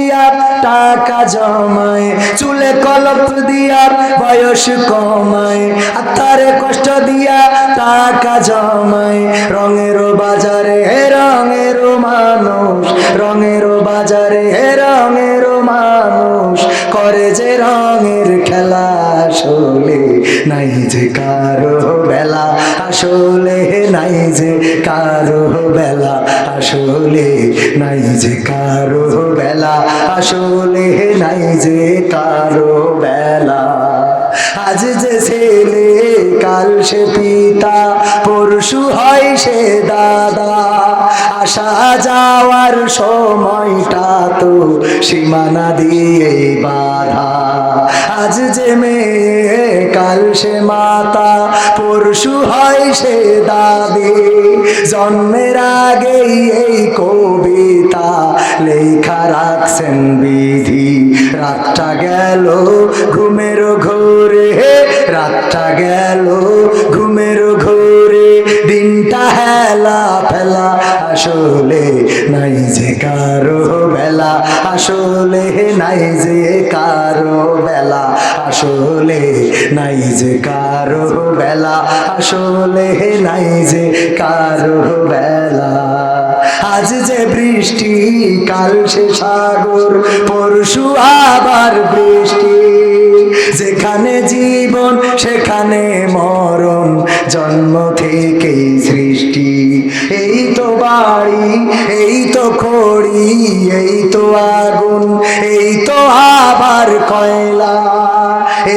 টাকা জমায়, চুলে কলপ দিয়া বয়স কমায়, আত্মারে কষ্ট দিয়া টাকা জমায়। রঙেরও বাজারে রঙেরও মানুষ, রঙেরও বাজারে রঙেরও মানুষ করে যে রঙের খেলা। আসলে নাই যে কারো বেলা, আসলে নাই যে কারো বেলা, আসলে নাই যে কারো বেলা, আসলে নাই যে কারো বেলা। আজ যে ছেলে কাল সে পিতা, পরশু হয় সে দাদা, আসা যাওয়ার সময়টা তো সীমানা দিয়ে বাধা। আজ যে মেয়ে কাল সে মাতা, পরশু হয় সে দাদি, জন্মের আগেই এই কবিতা লেখা রাখছেন বিধি। রাতটা গেল ঘুমের ঘোরে, রাতটা গেল ঘুমের ঘোরে, দিনটা হেলা ফেলা। আসলে নাই যে কারো বেলা, আসলে নাই যে কারো বেলা, আসলে নাই যে কারো বেলা, আসলে নাই যে কারো বেলা। আজ যে বৃষ্টি কাল সে সাগর, পরশু আবার বৃষ্টি, যেখানে জীবন সেখানে মরণ, জন্ম থেকেই সৃষ্টি। এই তো বাড়ি, এই তো খড়ি, এই তো আগুন, এই তো আবার কয়লা,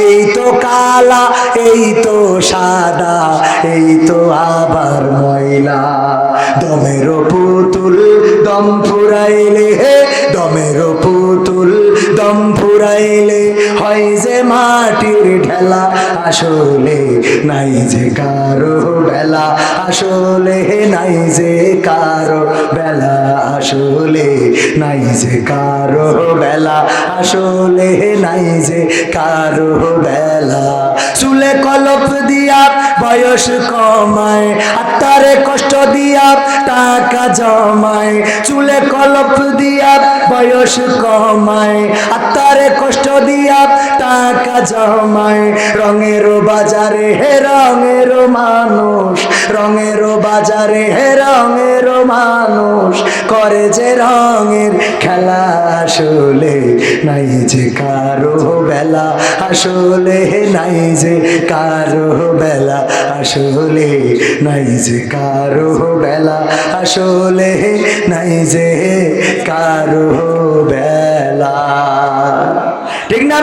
এই তো কালা, এই তো সাদা, এই তো আবার ময়লা। দমের পুতুল দম ফুরাইলে, দমের পুতুল দম ফুরাইলে হয় যে মাটির ঢেলা। আসলে নাই যে কারো বেলা, আসলে নাই যে কারো বেলা, আসলে নাই যে কারো বেলা, আসলে নাই যে কারো বেলা। চুলে কলপ দিয়া বয়স কমায়, আত্মারে কষ্ট দিয়া টাকা জমায়, চুলে কলপ দিয়া বয়স কমায়, আত্মারে কষ্ট দিয়া টাকা জমায়। রঙেরও বাজারে রঙেরও মানুষ, রঙেরও বাজারে রঙেরও মানুষ করে যে রঙের খেলা। আসলে নাই যে কারো বেলা, আসলে নাই যে কারো বেলা, আসলে নাই যে কারো বেলা, আসলে নাই যে কারো বেলা। ঠিক না?